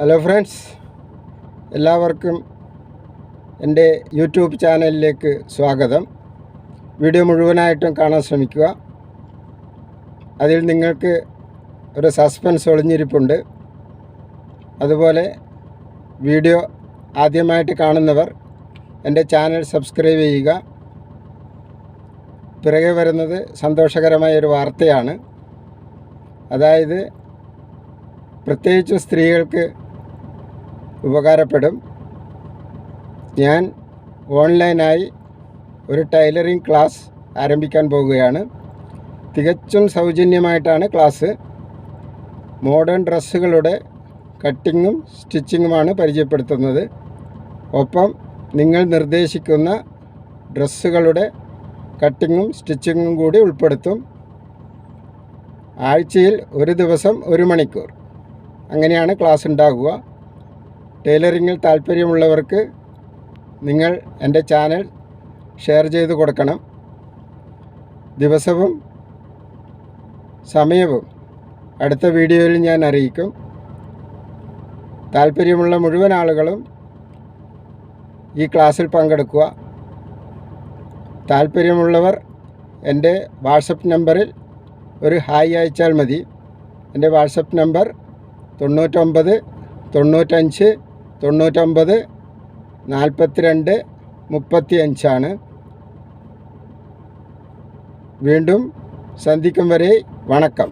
Hello friends, എല്ലാവർക്കും എൻ്റെ YouTube ചാനലിലേക്ക് സ്വാഗതം. വീഡിയോ മുഴുവനായിട്ടും കാണാൻ ശ്രമിക്കുക. അതിൽ നിങ്ങൾക്ക് ഒരു സസ്പെൻസ് ഒളിഞ്ഞിരിപ്പുണ്ട്. അതുപോലെ വീഡിയോ ആദ്യമായിട്ട് കാണുന്നവർ എൻ്റെ ചാനൽ സബ്സ്ക്രൈബ് ചെയ്യുക. പിറകെ വരുന്നത് സന്തോഷകരമായ ഒരു വാർത്തയാണ്. അതായത് പ്രത്യേകിച്ചും സ്ത്രീകൾക്ക് ഉപകാരപ്പെടും. ഞാൻ ഓൺലൈനായി ഒരു ടൈലറിംഗ് ക്ലാസ് ആരംഭിക്കാൻ പോവുകയാണ്. തികച്ചും സൗജന്യമായിട്ടാണ് ക്ലാസ്. മോഡേൺ ഡ്രസ്സുകളുടെ കട്ടിങ്ങും സ്റ്റിച്ചിങ്ങുമാണ് പരിചയപ്പെടുത്തുന്നത്. ഒപ്പം നിങ്ങൾ നിർദ്ദേശിക്കുന്ന ഡ്രസ്സുകളുടെ കട്ടിങ്ങും സ്റ്റിച്ചിങ്ങും കൂടി ഉൾപ്പെടുത്തും. ആഴ്ചയിൽ ഒരു ദിവസം 1 മണിക്കൂർ അങ്ങനെയാണ് ക്ലാസ് ഉണ്ടാകുക. ടൈലറിങ്ങിൽ താല്പര്യമുള്ളവർക്ക് നിങ്ങൾ എൻ്റെ ചാനൽ ഷെയർ ചെയ്ത് കൊടുക്കണം. ദിവസവും സമയവും അടുത്ത വീഡിയോയിൽ ഞാൻ അറിയിക്കും. താല്പര്യമുള്ള മുഴുവൻ ആളുകളും ഈ ക്ലാസ്സിൽ പങ്കെടുക്കുക. താല്പര്യമുള്ളവർ എൻ്റെ വാട്സപ്പ് നമ്പറിൽ ഒരു ഹായ് അയച്ചാൽ മതി. എൻ്റെ വാട്സപ്പ് നമ്പർ 99 95 99 42 35 വീണ്ടും സന്ധിക്കും വരെ വണക്കം.